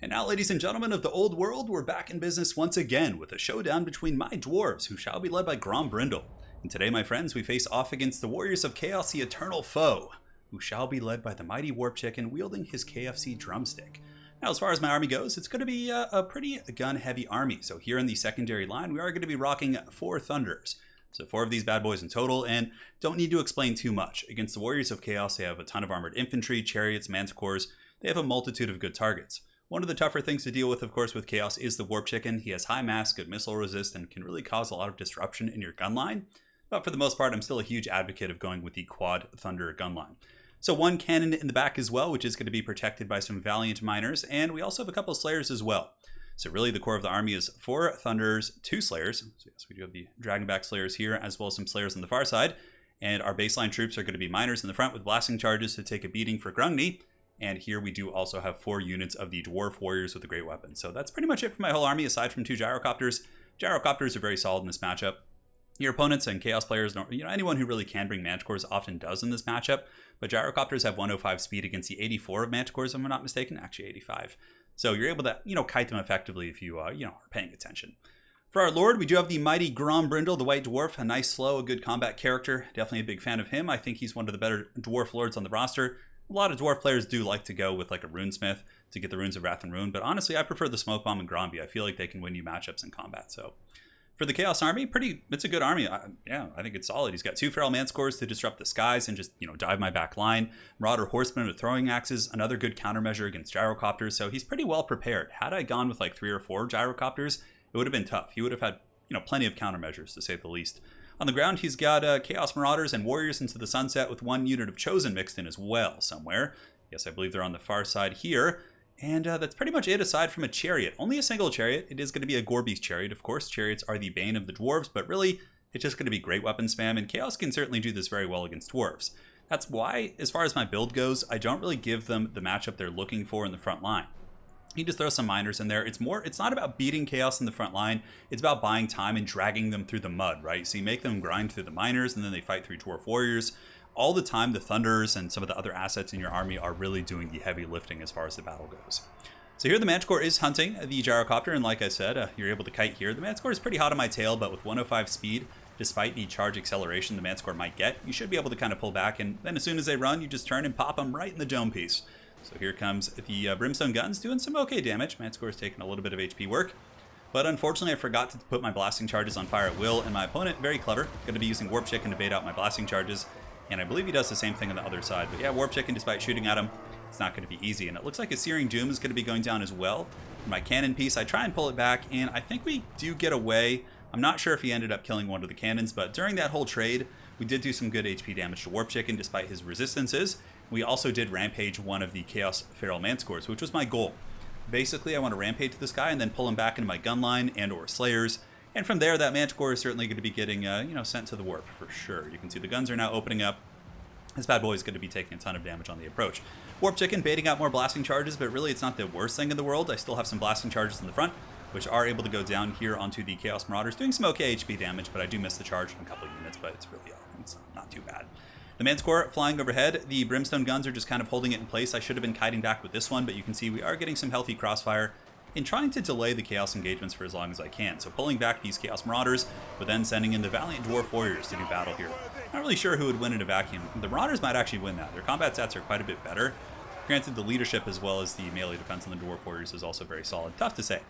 And now, ladies and gentlemen of the old world, we're back in business once again with a showdown between my dwarves, who shall be led by Grombrindle. And today, my friends, we face off against the Warriors of Chaos, the Eternal Foe, who shall be led by the mighty Warp Chicken wielding his KFC drumstick. Now, as far as my army goes, it's going to be a pretty gun-heavy army. So here in the secondary line, we are going to be rocking 4 Thunders. So 4 of these bad boys in total, and don't need to explain too much. Against the Warriors of Chaos, they have a ton of armored infantry, chariots, manticores. They have a multitude of good targets. One of the tougher things to deal with, of course, with Chaos is the Warp Chicken. He has high mass, good missile resist, and can really cause a lot of disruption in your gun line. But for the most part, I'm still a huge advocate of going with the Quad Thunder gun line. So 1 cannon in the back as well, which is going to be protected by some Valiant Miners, and we also have a couple of Slayers as well. So really the core of the army is 4 Thunders, 2 Slayers. So yes, we do have the Dragonback Slayers here, as well as some Slayers on the far side. And our baseline troops are going to be Miners in the front with blasting charges to take a beating for Grungni. And here we do also have 4 units of the Dwarf Warriors with a great weapon. So that's pretty much it for my whole army, aside from 2 Gyrocopters. Gyrocopters are very solid in this matchup. Your opponents and Chaos players, anyone who really can bring Manticores often does in this matchup. But Gyrocopters have 105 speed against the 84 of Manticores, if I'm not mistaken. Actually, 85. So you're able to, kite them effectively if you, are paying attention. For our Lord, we do have the mighty Grombrindle, the White Dwarf. A nice, slow, a good combat character. Definitely a big fan of him. I think he's one of the better Dwarf Lords on the roster. A lot of Dwarf players do like to go with like a Runesmith to get the Runes of Wrath and Ruin, but honestly, I prefer the Smoke Bomb and Gromby. I feel like they can win you matchups in combat. So for the Chaos Army, it's a good army. I think it's solid. He's got 2 Feral Manticores to disrupt the skies and just, dive my back line. Marauder Horsemen with throwing axes, another good countermeasure against Gyrocopters. So he's pretty well prepared. Had I gone with like 3 or 4 Gyrocopters, it would have been tough. He would have had, plenty of countermeasures to say the least. On the ground, he's got Chaos Marauders and Warriors into the Sunset with 1 unit of Chosen mixed in as well somewhere. Yes, I believe they're on the far side here. And that's pretty much it aside from a chariot. Only a single chariot. It is going to be a Gorby's chariot, of course. Chariots are the bane of the dwarves, but really, it's just going to be great weapon spam, and Chaos can certainly do this very well against dwarves. That's why, as far as my build goes, I don't really give them the matchup they're looking for in the front line. You just throw some Miners in there. It's not about beating Chaos in the front line. It's about buying time and dragging them through the mud, right? So you make them grind through the Miners, and then they fight through Dwarf Warriors. All the time, the Thunders and some of the other assets in your army are really doing the heavy lifting as far as the battle goes. So here the Manticore is hunting the Gyrocopter, and like I said, you're able to kite here. The Manticore is pretty hot on my tail, but with 105 speed, despite the charge acceleration the Manticore might get, you should be able to kind of pull back, and then as soon as they run, you just turn and pop them right in the dome piece. So here comes the Brimstone Guns doing some okay damage. Manticore is taking a little bit of HP work. But unfortunately, I forgot to put my blasting charges on fire at will, and my opponent, very clever, going to be using Warp Chicken to bait out my blasting charges. And I believe he does the same thing on the other side. But yeah, Warp Chicken, despite shooting at him, it's not going to be easy. And it looks like a Searing Doom is going to be going down as well. For my cannon piece, I try and pull it back, and I think we do get away. I'm not sure if he ended up killing one of the cannons, but during that whole trade, we did do some good HP damage to Warp Chicken, despite his resistances. We also did Rampage one of the Chaos Feral Manticores, which was my goal. Basically, I want to Rampage this guy and then pull him back into my gun line and or Slayers. And from there, that Manticore is certainly going to be getting, sent to the warp for sure. You can see the guns are now opening up. This bad boy is going to be taking a ton of damage on the approach. Warp Chicken baiting out more blasting charges, but really it's not the worst thing in the world. I still have some blasting charges in the front, which are able to go down here onto the Chaos Marauders, doing some okay HP damage, but I do miss the charge on a couple of units, but it's not too bad. The Manticore flying overhead, the Brimstone Guns are just kind of holding it in place. I should have been kiting back with this one, but you can see we are getting some healthy crossfire in trying to delay the Chaos engagements for as long as I can. So pulling back these Chaos Marauders, but then sending in the Valiant Dwarf Warriors to do battle here. Not really sure who would win in a vacuum. The Marauders might actually win that. Their combat stats are quite a bit better. Granted, the leadership as well as the melee defense on the Dwarf Warriors is also very solid. Tough to say.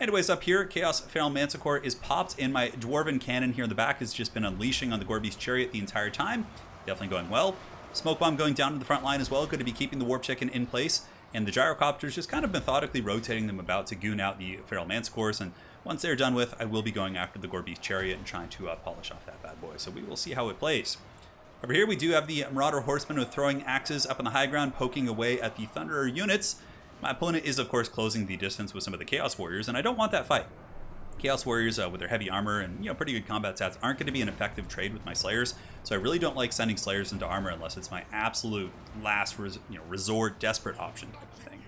Anyways, up here, Chaos Feral Manticore is popped, and my Dwarven Cannon here in the back has just been unleashing on the Gorby's Chariot the entire time. Definitely going well. Smoke Bomb going down to the front line as well. Good to be keeping the Warp Chicken in place. And the Gyrocopters just kind of methodically rotating them about to goon out the Feral Manticores. And once they're done with, I will be going after the Gorby's Chariot and trying to polish off that bad boy. So we will see how it plays. Over here, we do have the Marauder Horsemen with throwing axes up on the high ground, poking away at the Thunderer units. My opponent is, of course, closing the distance with some of the Chaos Warriors, and I don't want that fight. Chaos Warriors with their heavy armor and pretty good combat stats aren't going to be an effective trade with my Slayers, so I really don't like sending Slayers into armor unless it's my absolute last resort, desperate option type of thing.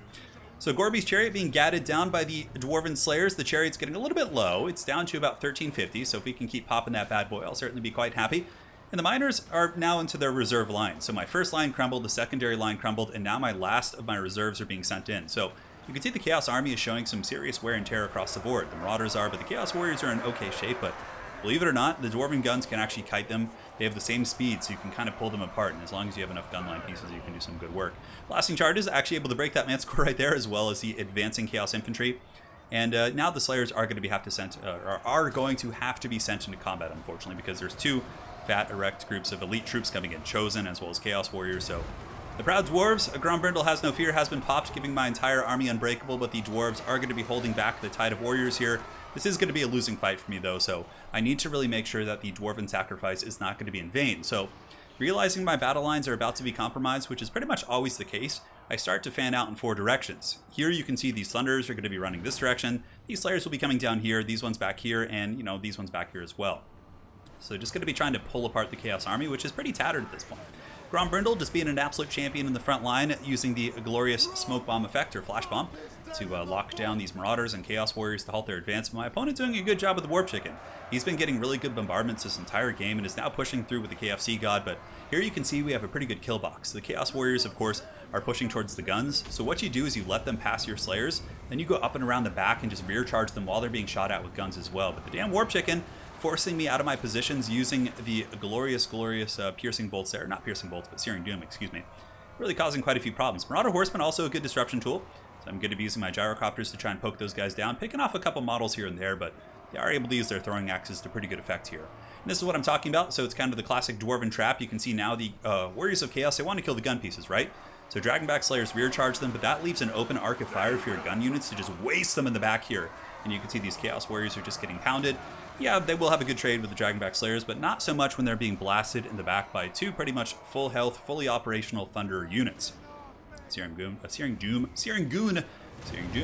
So Gorby's Chariot being gadded down by the Dwarven Slayers. The Chariot's getting a little bit low. It's down to about 1350, so if we can keep popping that bad boy, I'll certainly be quite happy. And the Miners are now into their reserve line. So my first line crumbled, the secondary line crumbled, and now my last of my reserves are being sent in. So You can see the Chaos Army is showing some serious wear and tear across the board. The Marauders are, but the Chaos Warriors are in okay shape, but believe it or not, the Dwarven guns can actually kite them. They have the same speed, so you can kind of pull them apart, and as long as you have enough gunline pieces, you can do some good work. Blasting Charges actually able to break that Manticore right there, as well as the advancing Chaos Infantry. And now the Slayers are going to have to be sent into combat, unfortunately, because there's two fat, erect groups of elite troops coming in, Chosen as well as Chaos Warriors. So the proud Dwarves, Grombrindle has no fear, has been popped, giving my entire army unbreakable, but the Dwarves are going to be holding back the tide of warriors here. This is going to be a losing fight for me, though, so I need to really make sure that the Dwarven sacrifice is not going to be in vain. So, realizing my battle lines are about to be compromised, which is pretty much always the case, I start to fan out in 4 directions. Here you can see these Thunders are going to be running this direction, these Slayers will be coming down here, these ones back here, and, you know, these ones back here as well. So just going to be trying to pull apart the Chaos Army, which is pretty tattered at this point. Grombrindle just being an absolute champion in the front line, using the glorious Smoke Bomb effect, or Flash Bomb, to lock down these Marauders and Chaos Warriors to halt their advance. My opponent doing a good job with the Warp Chicken. He's been getting really good bombardments this entire game and is now pushing through with the KFC God, but here you can see we have a pretty good kill box. The Chaos Warriors, of course, are pushing towards the guns, so what you do is you let them pass your Slayers, then you go up and around the back and just rear charge them while they're being shot at with guns as well. But the damn Warp Chicken forcing me out of my positions using the glorious piercing bolts there. Not piercing bolts, but Searing Doom, excuse me. Really causing quite a few problems. Marauder Horsemen also a good disruption tool, so I'm going to be using my gyrocopters to try and poke those guys down, picking off a couple models here and there, but they are able to use their throwing axes to pretty good effect here. And this is what I'm talking about, so it's kind of the classic Dwarven trap. You can see now the Warriors of Chaos, they want to kill the gun pieces, right? So Dragonback Slayers rear charge them, but that leaves an open arc of fire for your gun units to just waste them in the back here. And you can see these Chaos Warriors are just getting pounded. Yeah, they will have a good trade with the Dragonback Slayers, but not so much when they're being blasted in the back by 2 pretty much full health, fully operational Thunder units. Searing Doom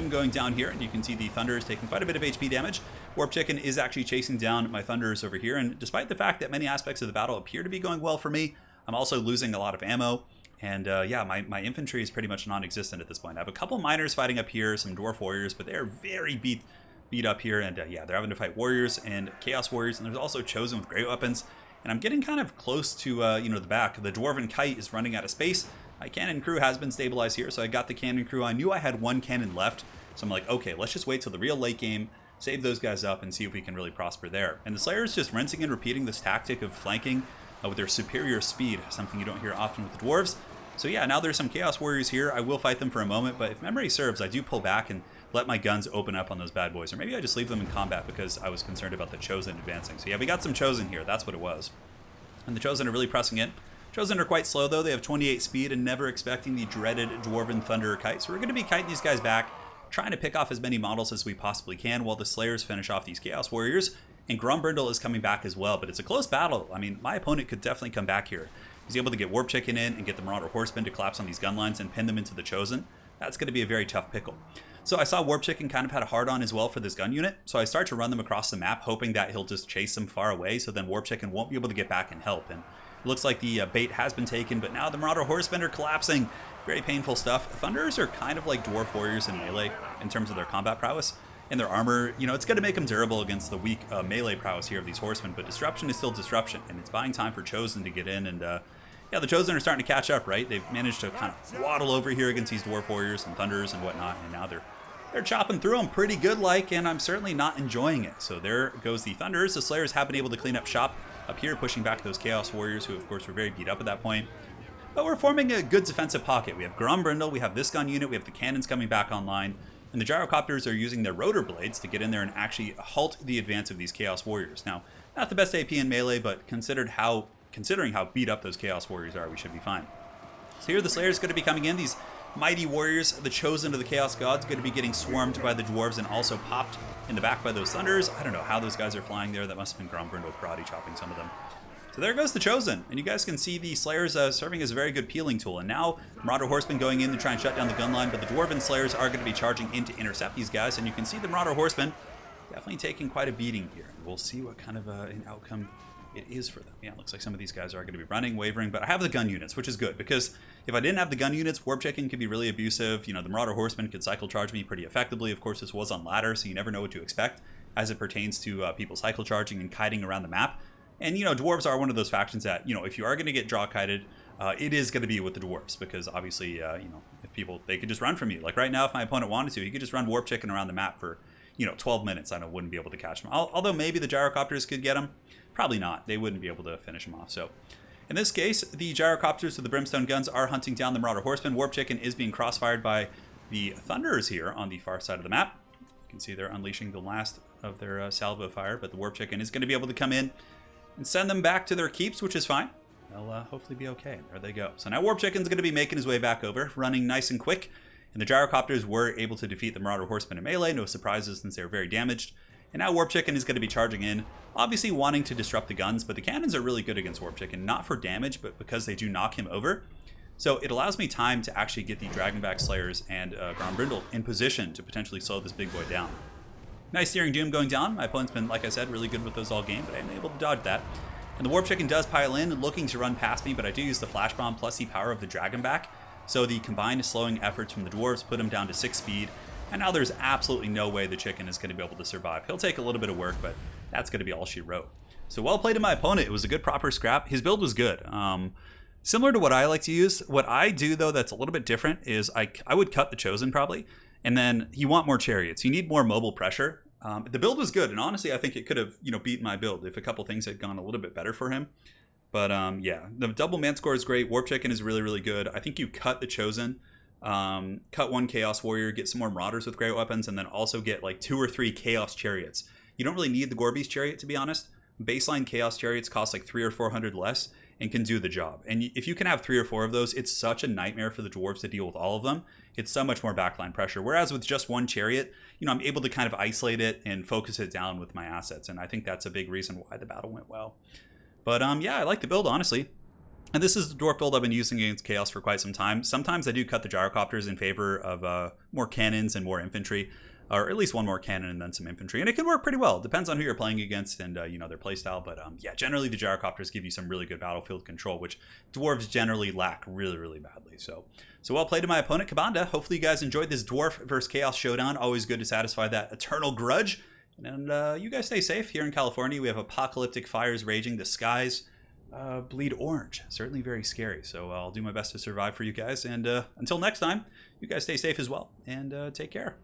going down here, and you can see the Thunder is taking quite a bit of HP damage. Warp Chicken is actually chasing down my Thunders over here, and despite the fact that many aspects of the battle appear to be going well for me, I'm also losing a lot of ammo. And yeah, my infantry is pretty much non-existent at this point. I have a couple miners fighting up here, some Dwarf Warriors, but they're very beat up here, and yeah, they're having to fight Warriors and Chaos Warriors, and there's also Chosen with great weapons. And I'm getting kind of close to, you know, the back. The Dwarven Kite is running out of space. My cannon crew has been stabilized here, so I got the cannon crew. I knew I had 1 cannon left, so I'm like, okay, let's just wait till the real late game, save those guys up, and see if we can really prosper there. And the Slayers just rinsing and repeating this tactic of flanking with their superior speed, something you don't hear often with the Dwarves. So yeah, now there's some Chaos Warriors here. I will fight them for a moment, but if memory serves, I do pull back and let my guns open up on those bad boys. Or maybe I just leave them in combat because I was concerned about the Chosen advancing. So yeah, we got some Chosen here. That's what it was. And the Chosen are really pressing it. Chosen are quite slow, though. They have 28 speed and never expecting the dreaded Dwarven Thunder Kite. So we're going to be kiting these guys back, trying to pick off as many models as we possibly can while the Slayers finish off these Chaos Warriors. And Grombrindle is coming back as well, but it's a close battle. I mean, my opponent could definitely come back here. He's able to get Warp Chicken in and get the Marauder Horsemen to collapse on these gun lines and pin them into the Chosen. That's going to be a very tough pickle. So I saw Warp Chicken kind of had a hard-on as well for this gun unit, so I start to run them across the map, hoping that he'll just chase them far away, so then Warp Chicken won't be able to get back and help. And it looks like the bait has been taken, but now the Marauder Horsemen are collapsing. Very painful stuff. Thunders are kind of like Dwarf Warriors in melee in terms of their combat prowess. And their armor, you know, it's going to make them durable against the weak melee prowess here of these Horsemen, but Disruption is still Disruption, and it's buying time for Chosen to get in, and yeah, the Chosen are starting to catch up, right? They've managed to kind of waddle over here against these Dwarf Warriors and Thunders and whatnot, and now they're chopping through them pretty good like, and I'm certainly not enjoying it. So there goes the Thunders. The Slayers have been able to clean up shop up here, pushing back those Chaos Warriors, who of course were very beat up at that point. But we're forming a good defensive pocket. We have Grombrindle, we have this gun unit, we have the cannons coming back online, and the Gyrocopters are using their rotor blades to get in there and actually halt the advance of these Chaos Warriors. Now, not the best AP in melee, but considering how beat up those Chaos Warriors are, we should be fine. So here the Slayers going to be coming in. These mighty warriors, the Chosen of the Chaos Gods, going to be getting swarmed by the Dwarves and also popped in the back by those Thunders. I don't know how those guys are flying there. That must have been Grombrindle karate chopping some of them. So there goes the Chosen, and you guys can see the Slayers serving as a very good peeling tool. And now Marauder Horsemen going in to try and shut down the gun line, but the Dwarven Slayers are going to be charging in to intercept these guys. And you can see the Marauder Horsemen definitely taking quite a beating here. We'll see what kind of an outcome it is for them. Yeah, it looks like some of these guys are going to be running, wavering, but I have the gun units, which is good, because if I didn't have the gun units, Warp Chicken could be really abusive. You know, the Marauder Horsemen could cycle charge me pretty effectively. Of course, this was on ladder, so you never know what to expect as it pertains to people cycle charging and kiting around the map. And, you know, Dwarves are one of those factions that, you know, if you are going to get draw kited, it is going to be with the dwarfs, because obviously, you know, if people, they could just run from you. Like right now, if my opponent wanted to, he could just run warp chicken around the map for, you know, 12 minutes. I wouldn't be able to catch him. Although maybe the gyrocopters could get him. Probably not. They wouldn't be able to finish him off. So in this case, the gyrocopters with the brimstone guns are hunting down the marauder horsemen. Warp chicken is being crossfired by the thunderers here on the far side of the map. You can see they're unleashing the last of their salvo fire, but the warp chicken is going to be able to come in and send them back to their keeps, which is fine. They'll hopefully be okay. There they go. So now warp chicken's going to be making his way back over, running nice and quick. And the gyrocopters were able to defeat the marauder horsemen in melee. No surprises since they were very damaged. And now warp chicken is going to be charging in, obviously wanting to disrupt the guns, but the cannons are really good against warp chicken, not for damage, but because they do knock him over. So it allows me time to actually get the Dragonback Slayers and Grombrindle in position to potentially slow this big boy down. Nice Searing Doom going down. My opponent's been, like I said, really good with those all game, but I'm able to dodge that. And the warp chicken does pile in, looking to run past me, but I do use the flash bomb plus the power of the Dragonback. So the combined slowing efforts from the dwarves put him down to 6 speed. And now there's absolutely no way the chicken is going to be able to survive. He'll take a little bit of work, but that's going to be all she wrote. So well played to my opponent. It was a good proper scrap. His build was good. Similar to what I like to use. What I do, though, that's a little bit different is I would cut the Chosen probably. And then you want more chariots. You need more mobile pressure. The build was good, and honestly, I think it could have, you know, beaten my build if a couple things had gone a little bit better for him. But yeah, the double man score is great. Warp chicken is really, really good. I think you cut the Chosen, cut one Chaos Warrior, get some more Marauders with great weapons, and then also get like 2 or 3 Chaos Chariots. You don't really need the Gorby's Chariot, to be honest. Baseline Chaos Chariots cost like 300 or 400 less and can do the job. And if you can have 3 or 4 of those, it's such a nightmare for the dwarves to deal with all of them. It's so much more backline pressure. Whereas with just one chariot, you know, I'm able to kind of isolate it and focus it down with my assets. And I think that's a big reason why the battle went well. But yeah, I like the build, honestly. And this is the dwarf build I've been using against Chaos for quite some time. Sometimes I do cut the gyrocopters in favor of more cannons and more infantry. Or at least one more cannon and then some infantry. And it can work pretty well. Depends on who you're playing against and, you know, their playstyle. But yeah, generally the gyrocopters give you some really good battlefield control, which dwarves generally lack really, really badly. So well played to my opponent, Kabanda. Hopefully you guys enjoyed this dwarf versus chaos showdown. Always good to satisfy that eternal grudge. And you guys stay safe. Here in California, we have apocalyptic fires raging. The skies bleed orange. Certainly very scary. So I'll do my best to survive for you guys. And until next time, you guys stay safe as well. And take care.